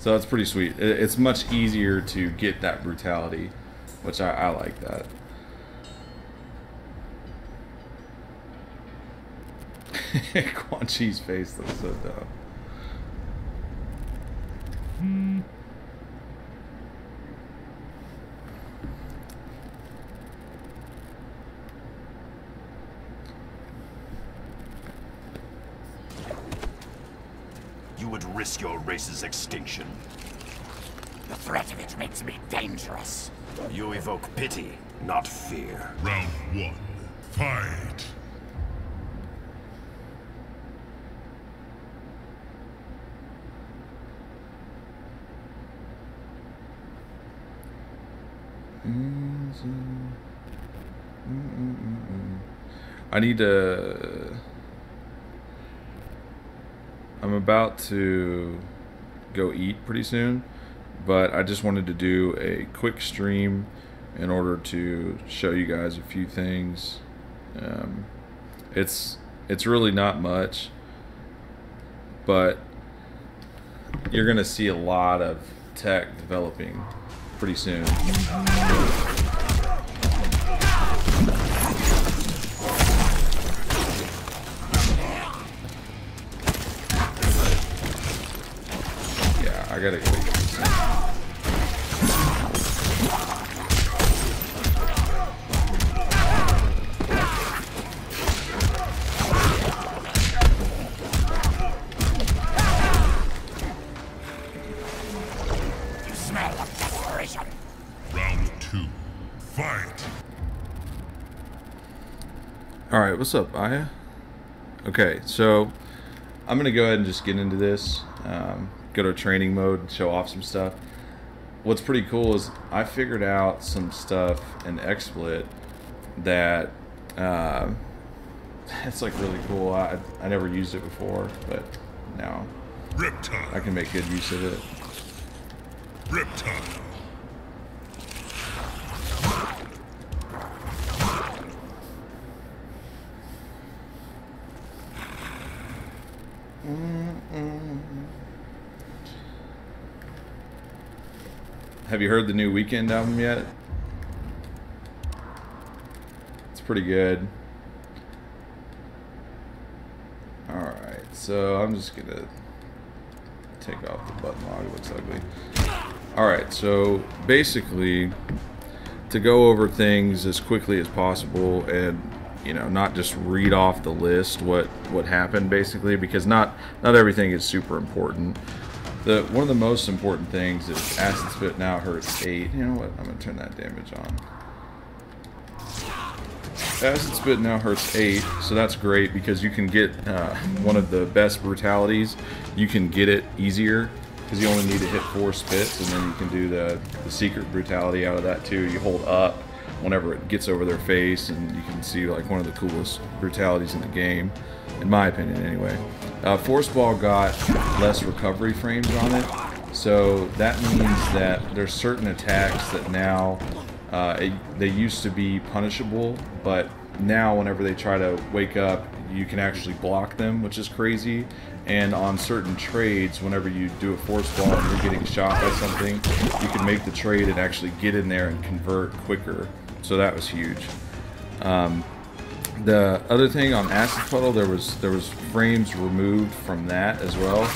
So that's pretty sweet. It's much easier to get that brutality, which I like that. Quan Chi's face looks so dumb. You would risk your race's extinction. The threat of it makes me dangerous. You evoke pity, not fear. Round 1. Fight! I need to... I'm about to go eat pretty soon, but I just wanted to do a quick stream in order to show you guys a few things. It's really not much, but you're gonna see a lot of tech developing pretty soon. I gotta go. You smell of desperation. Round 2. Fight! Alright, what's up, Aya? Okay, so I'm gonna go ahead and just get into this. Go to training mode and show off some stuff. What's pretty cool is I figured out some stuff in XSplit that it's like really cool. I never used it before, but now Reptile. I can make good use of it. Reptile. Have you heard the new Weekend album yet? It's pretty good. Alright, so I'm just gonna take off the button log, it looks ugly. Alright, so basically, to go over things as quickly as possible and, you know, not just read off the list what happened basically, because not everything is super important. One of the most important things is Acid Spit now hurts 8. You know what? I'm going to turn that damage on. Acid Spit now hurts 8, so that's great because you can get one of the best brutalities. You can get it easier because you only need to hit 4 spits, and then you can do the secret brutality out of that too. You hold up whenever it gets over their face, and you can see like one of the coolest brutalities in the game, in my opinion anyway. Force Ball got less recovery frames on it, so that means that there's certain attacks that now they used to be punishable, but now whenever they try to wake up, you can actually block them, which is crazy. And on certain trades, whenever you do a Force Ball and you're getting shot by something, you can make the trade and actually get in there and convert quicker. So that was huge. The other thing on Acid Puddle, there was frames removed from that as well.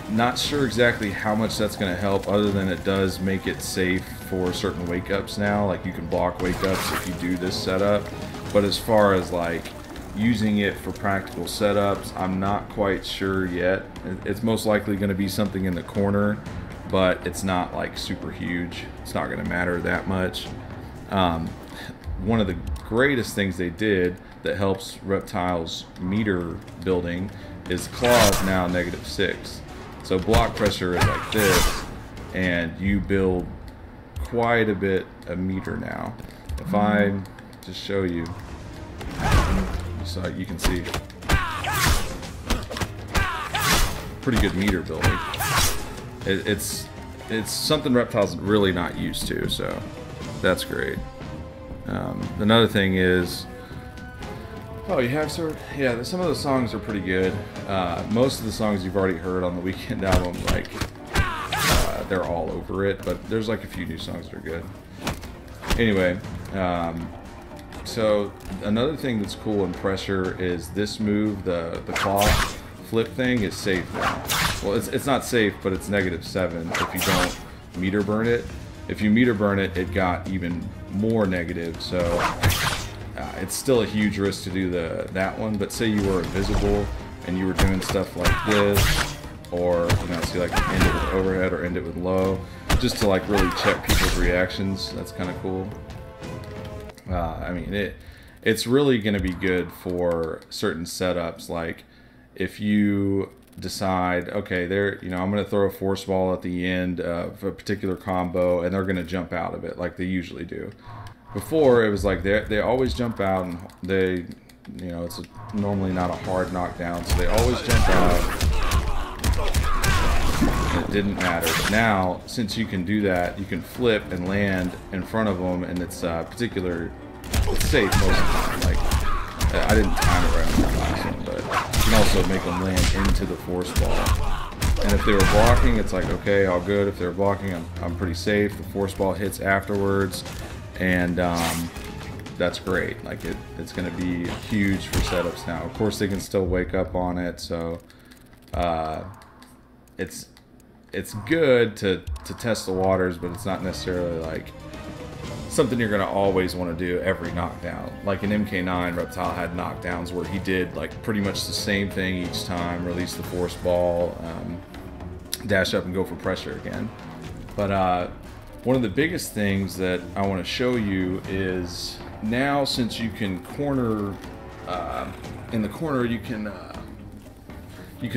Not sure exactly how much that's going to help, other than it does make it safe for certain wake-ups now. Like, you can block wake-ups if you do this setup. But as far as like using it for practical setups, I'm not quite sure yet. It's most likely going to be something in the corner, but it's not like super huge. It's not going to matter that much. One of the greatest things they did that helps Reptile's meter building is Claws now -6. So block pressure is like this, and you build quite a bit of meter now. If I just show you, so you can see, pretty good meter building. It's something Reptile's really not used to, so that's great. Another thing is, oh, you have sort of, yeah, some of the songs are pretty good. Most of the songs you've already heard on the Weekend album, like they're all over it, but there's like a few new songs that are good. Anyway, so another thing that's cool in Pressure is this move, the claw flip thing, is safe now. Well, it's not safe, but it's -7 if you don't meter burn it. If you meter burn it, it got even more negative, so it's still a huge risk to do that one. But say you were invisible and you were doing stuff like this, or see, like end it with overhead or end it with low, just to like really check people's reactions. That's kind of cool. I mean, it's really going to be good for certain setups. Like if you decide, okay, I'm going to throw a force ball at the end of a particular combo, and they're going to jump out of it like they usually do. Before, it was like they always jump out, and they, it's normally not a hard knockdown, so they always jump out. It didn't matter. But now, since you can do that, you can flip and land in front of them, and it's it's safe most of the time. Like, I didn't time it right on that last one, but you can also make them land into the force ball. And if they were blocking, it's like, okay, all good. If they were blocking, I'm pretty safe. The force ball hits afterwards, and that's great. Like, it's going to be huge for setups now. Of course, they can still wake up on it, so it's good to test the waters, but it's not necessarily like something you're going to always want to do every knockdown. Like in MK9, Reptile had knockdowns where he did like pretty much the same thing each time, release the force ball, dash up and go for pressure again. But one of the biggest things that I want to show you is now, since you can corner, in the corner you can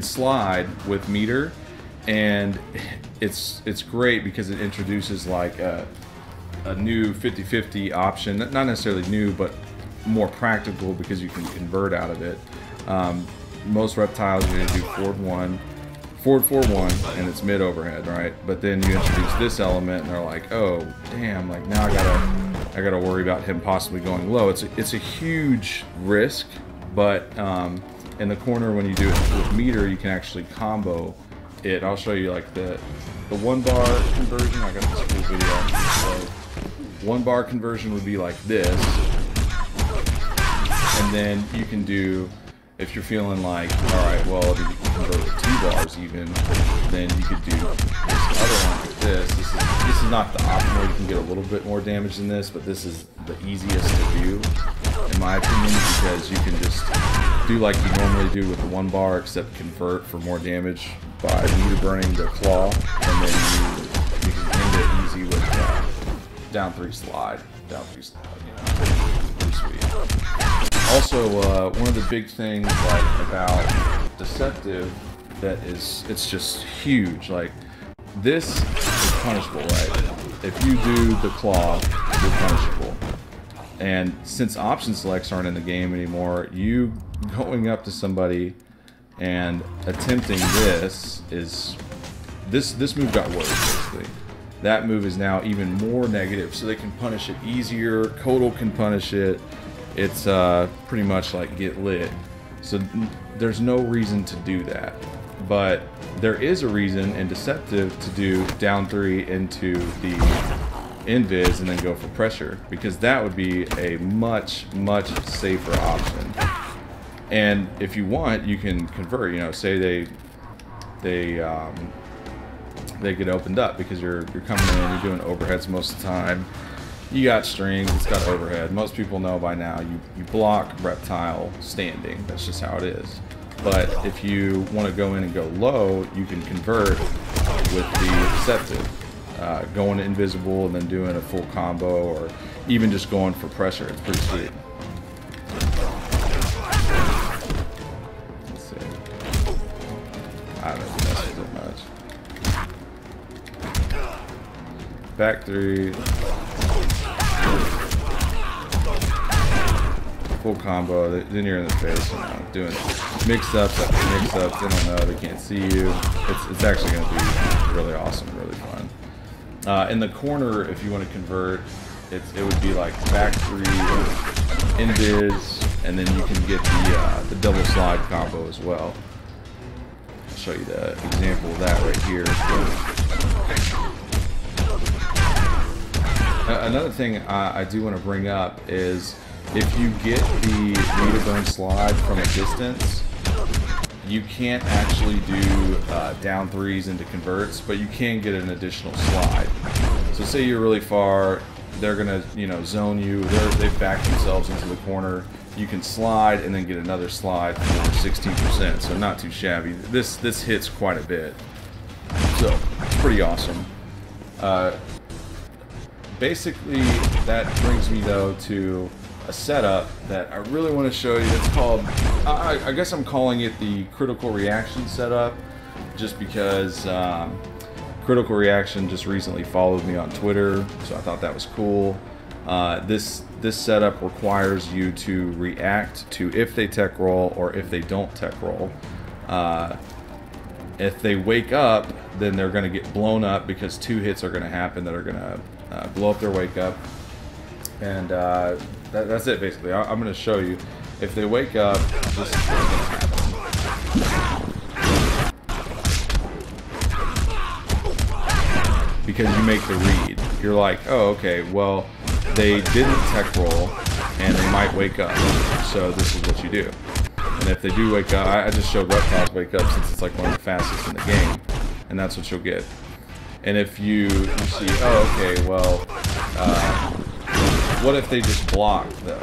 slide with meter, and it's great because it introduces like a new 50-50 option. Not necessarily new, but more practical because you can convert out of it. Most reptiles are going to do forward 4-1, and it's mid overhead, right? But then you introduce this element, and they're like, oh damn! Like now I gotta worry about him possibly going low. It's a huge risk, but in the corner when you do it with meter, you can actually combo it. I'll show you like the 1-bar conversion. I got this cool video. So 1-bar conversion would be like this, and then you can do, if you're feeling like, all right, well, if you can convert with 2 bars even, then you could do this other one like this. This is not the optimal. You can get a little bit more damage than this, but this is the easiest to do, in my opinion, because you can just do like you normally do with the 1-bar, except convert for more damage by meter burning the claw, and then you can end it easy with down 3 slide, pretty sweet. Also, one of the big things like about Deceptive that it's just huge. Like, this is punishable, right? If you do the claw, you're punishable. And since option selects aren't in the game anymore, you going up to somebody and attempting this move got worse, basically. That move is now even more negative, so they can punish it easier. Kodal can punish it. It's pretty much like get lit. So there's no reason to do that. But there is a reason in Deceptive to do down 3 into the invis and then go for pressure, because that would be a much safer option. And if you want, you can convert. Say they get opened up because you're coming in, you're doing overheads most of the time. You got strings, it's got overhead. Most people know by now you block Reptile standing. That's just how it is. But if you want to go in and go low, you can convert with the Deceptive. Going invisible and then doing a full combo, or even just going for pressure. It's pretty sweet. Let's see. I don't mess with it much. Back 3. Full combo. Then you're in the face. Doing mix-ups after mix-ups. They don't know. They can't see you. It's actually going to be really awesome, really fun. In the corner, if you want to convert, it would be like back 3, invis, and then you can get the double slide combo as well. I'll show you the example of that right here. Another thing I do want to bring up is if you get the meter slide from a distance, you can't actually do down threes into converts, but you can get an additional slide. So say you're really far, they're gonna, you know, zone you. They've backed themselves into the corner. You can slide and then get another slide for 16%. So not too shabby. This hits quite a bit. So it's pretty awesome. Basically, that brings me though to a setup that I really want to show you. It's called, I guess I'm calling it the critical reaction setup, just because critical reaction just recently followed me on Twitter, so I thought that was cool. This setup requires you to react to if they tech roll or if they don't tech roll. If they wake up, then they're going to get blown up because 2 hits are going to happen that are going to blow up their wake up. And that's it basically. I'm going to show you. If they wake up, this is what's going to happen. Because you make the read. You're like, oh, okay, well, they didn't tech roll and they might wake up. So this is what you do. And if they do wake up, I just showed reptiles wake up since it's like one of the fastest in the game. And that's what you'll get. And if you see, oh, okay, well, what if they just block though?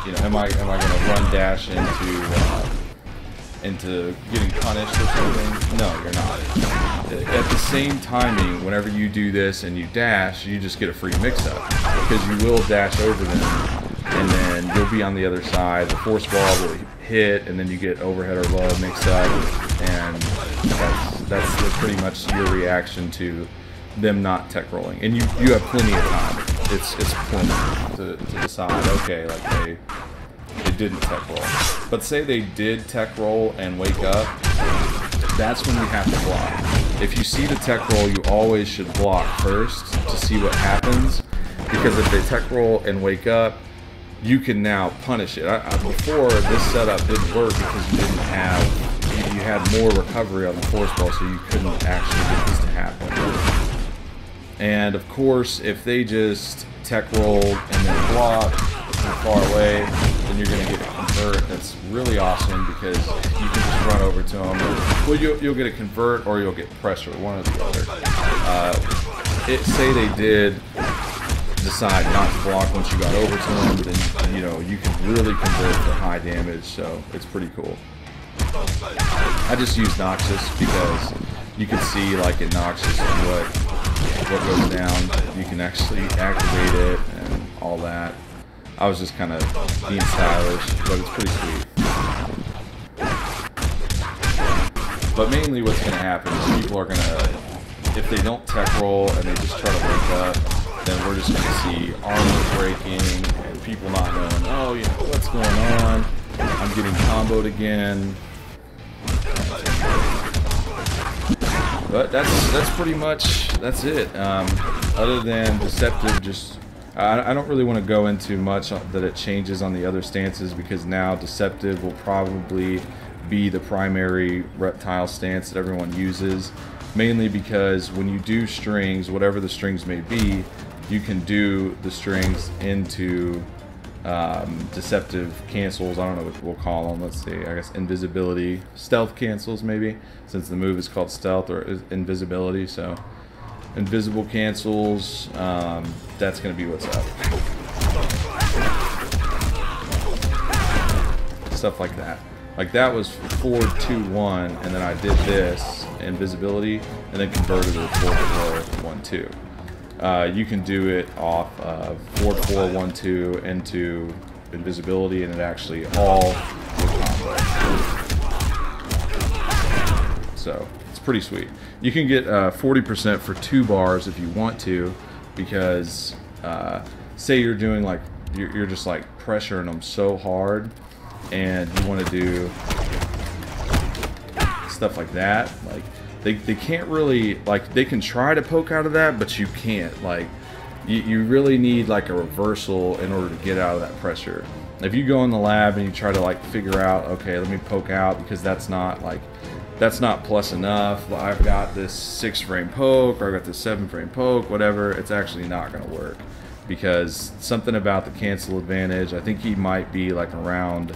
You know, am I going to run dash into getting punished or something? No, you're not. At the same timing, whenever you do this and you dash, you just get a free mix-up because you will dash over them, and then you'll be on the other side. The force ball will hit, and then you get overhead or low mix-up, and that's pretty much your reaction to them not tech rolling. And you have plenty of time. It's plenty to decide. Okay, like they didn't tech roll. But say they did tech roll and wake up, that's when you have to block. If you see the tech roll, you always should block first to see what happens, because if they tech roll and wake up, you can now punish it. Before, this setup didn't work because you didn't have, you had more recovery on the force ball, so you couldn't actually get this to happen. And of course, if they just tech roll and then block from far away, then you're going to get a convert. That's really awesome because you can just run over to them. Well, you'll get a convert or you'll get pressure, one or the other. Say they did decide not to block once you got over to them, then you know you can really convert for high damage. So it's pretty cool. I just use Noxus because you can see, like in Noxus, what goes down. You can actually activate it and all that. I was just kind of being stylish, but it's pretty sweet. But mainly what's going to happen is people are going to, if they don't tech roll and they just try to wake up, then we're just going to see armor breaking and people not knowing, oh, you know, what's going on? I'm getting comboed again. But that's pretty much, that's it. Other than Deceptive, just I don't really want to go into much that it changes on the other stances, because now Deceptive will probably be the primary reptile stance that everyone uses, mainly because when you do strings, whatever the strings may be, you can do the strings into Deceptive cancels. I don't know what we'll call them. Let's see, I guess invisibility, stealth cancels maybe, since the move is called stealth or invisibility. So invisible cancels, that's going to be what's up. Stuff like that. Like that was 4-2-1, and then I did this invisibility, and then converted it to 4-4-1-2. You can do it off of 4-4-1-2 into invisibility, and it actually all will combo. So it's pretty sweet. You can get 40% for 2 bars if you want to, because say you're doing like you're just like pressuring them so hard, and you want to do stuff like that. Like they can't really, like, they can try to poke out of that, but you can't. Like you really need like a reversal in order to get out of that pressure. If you go in the lab and you try to like figure out, okay, let me poke out, because that's not like that's not plus enough. I've got this 6-frame poke, or I've got this 7-frame poke, whatever. It's actually not going to work because something about the cancel advantage. I think he might be like around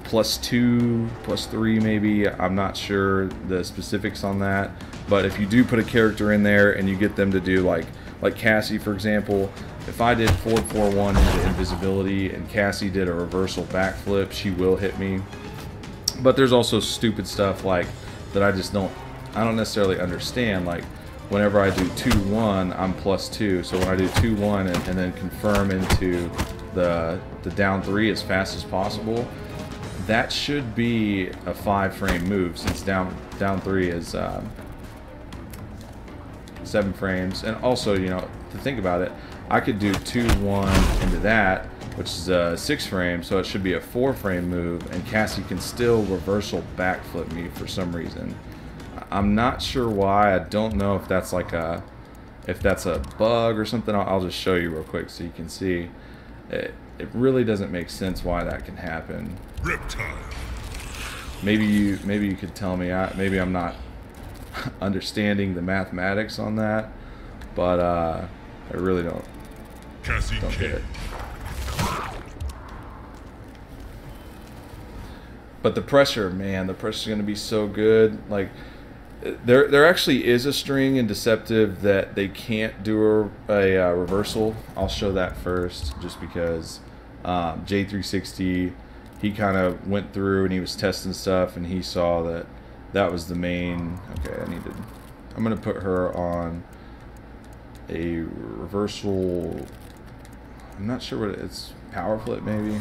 +2, +3 maybe. I'm not sure the specifics on that. But if you do put a character in there and you get them to do like Cassie, for example, if I did 4-4-1 into invisibility and Cassie did a reversal backflip, she will hit me. But there's also stupid stuff like that I don't necessarily understand. Like whenever I do 2-1, I'm +2. So when I do 2-1 and then confirm into the down 3 as fast as possible, that should be a 5-frame move since down 3 is 7 frames. And also, you know, to think about it, I could do 2-1 into that, which is 6 frames, so it should be a 4-frame move, and Cassie can still reversal backflip me for some reason. I'm not sure why. I don't know if that's like a bug or something. I'll just show you real quick so you can see. It really doesn't make sense why that can happen. Reptile. Maybe you could tell me. Maybe I'm not understanding the mathematics on that, but I really don't get it. But the pressure, man, the pressure's going to be so good. Like there actually is a string in Deceptive that they can't do a reversal. I'll show that first, just because J360, he kind of went through and he was testing stuff and he saw that was the main. Okay, I'm going to put her on a reversal. I'm not sure what it's, power flip maybe.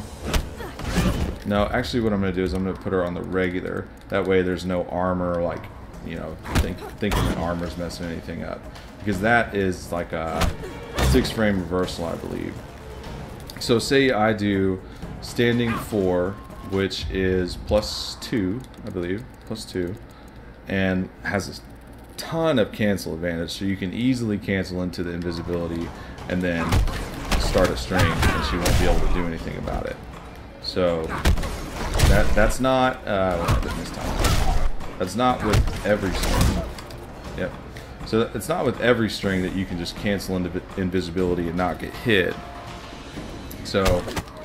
No, actually what I'm going to do is I'm going to put her on the regular. That way there's no armor, like, you know, thinking that armor's messing anything up. Because that is like a 6-frame reversal, I believe. So say I do standing 4, which is +2, I believe, +2, and has a ton of cancel advantage, so you can easily cancel into the invisibility and then start a string and she won't be able to do anything about it. So that's not what happened this time. That's not with every string. Yep. So it's not with every string that you can just cancel into invisibility and not get hit. So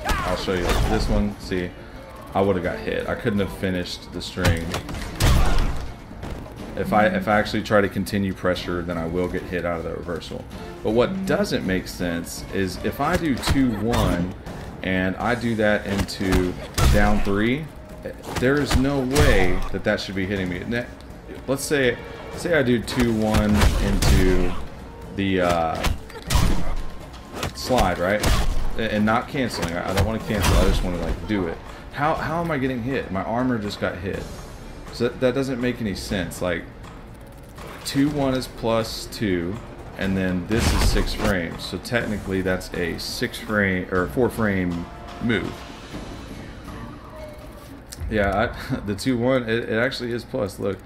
I'll show you this one. See, I would have got hit. I couldn't have finished the string. If I actually try to continue pressure, then I will get hit out of the reversal. But what doesn't make sense is if I do 2-1 and I do that into down 3, there is no way that should be hitting me. Let's say I do 2-1 into the slide, right? And not canceling. I don't want to cancel. I just want to like do it. How am I getting hit? My armor just got hit. So that doesn't make any sense. Like 2-1 is +2, and then this is 6 frames. So technically that's a 6-frame or 4-frame move. Yeah, the 2-1 it actually is plus. Look,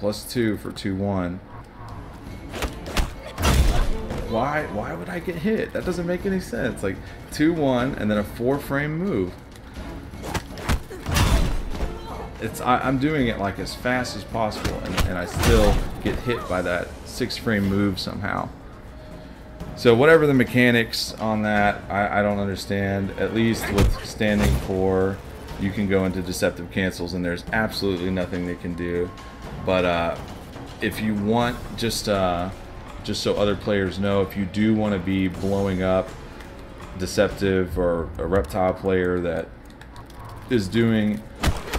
+2 for 2-1. Why would I get hit? That doesn't make any sense. Like 2-1 and then a 4-frame move. I'm doing it like as fast as possible, and I still get hit by that 6-frame move somehow. So whatever the mechanics on that, I don't understand. At least with standing 4, you can go into deceptive cancels, and there's absolutely nothing they can do. But if you want, just so other players know, if you do want to be blowing up Deceptive or a Reptile player that is doing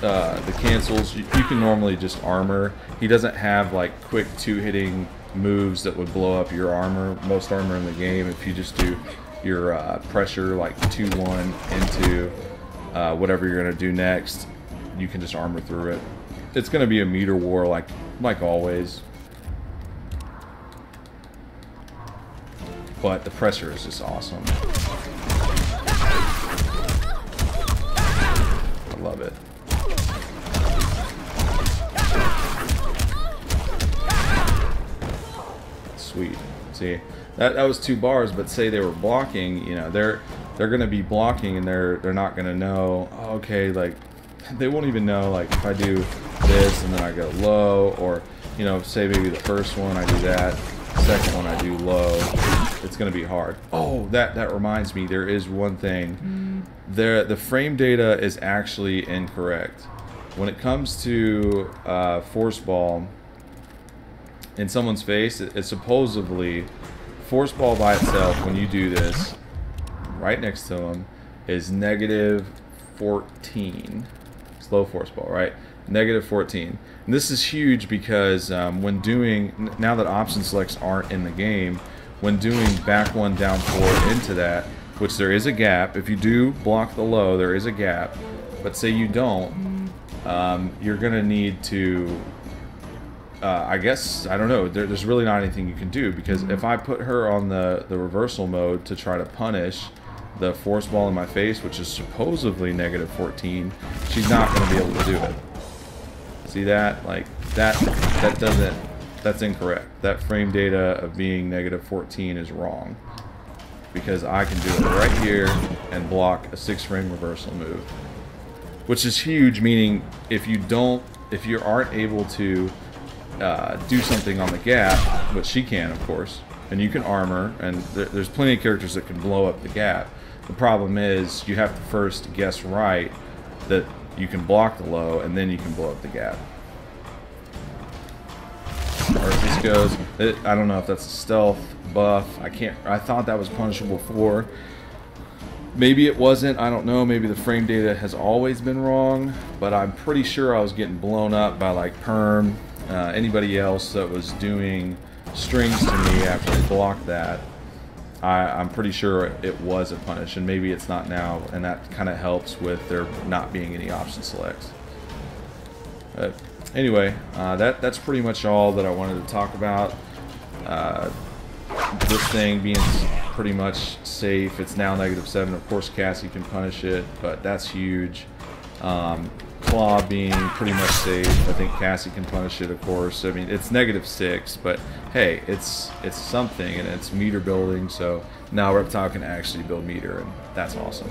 the cancels, you can normally just armor. He doesn't have like quick 2-hitting moves that would blow up your armor, most armor in the game. If you just do your pressure like 2-1 into whatever you're gonna do next, you can just armor through it. It's gonna be a meter war like always, but the pressure is just awesome. I love it. Sweet. See, that was 2 bars, but say they were blocking, you know, they're gonna be blocking and they're not gonna know, oh, okay, like they won't even know, like, if I do this and then I go low, or, you know, say maybe the first one I do that, second one I do low, it's going to be hard. Oh, that reminds me, there is one thing. The frame data is actually incorrect. When it comes to force ball in someone's face, it's supposedly force ball by itself, when you do this right next to them, is negative 14. Slow force ball, right? Negative 14. And this is huge because when doing, now that option selects aren't in the game, when doing back 1, down 4 into that, which there is a gap, if you do block the low, there is a gap, but say you don't, you're going to need to, I guess, I don't know, there's really not anything you can do, because if I put her on the reversal mode to try to punish the force ball in my face, which is supposedly negative 14, she's not going to be able to do it. See that? Like, that doesn't, that's incorrect. That frame data of being negative 14 is wrong, because I can do it right here and block a 6-frame reversal move, which is huge, meaning if you aren't able to do something on the gap, which she can, of course, and you can armor, and there's plenty of characters that can blow up the gap. The problem is you have to first guess right that you can block the low, and then you can blow up the gap. Or if this goes, I don't know if that's a stealth buff. I thought that was punishable before. Maybe it wasn't, I don't know, maybe the frame data has always been wrong, but I'm pretty sure I was getting blown up by like Perm, anybody else that was doing strings to me after they blocked that. I'm pretty sure it was a punish, and maybe it's not now, and that kind of helps with there not being any option selects. But anyway, that's pretty much all that I wanted to talk about. This thing being pretty much safe. It's now -7. Of course, Cassie can punish it, but that's huge. Claw being pretty much safe. I think Cassie can punish it, of course. I mean, it's -6, but hey, it's something, and it's meter building, so now Reptile can actually build meter, and that's awesome.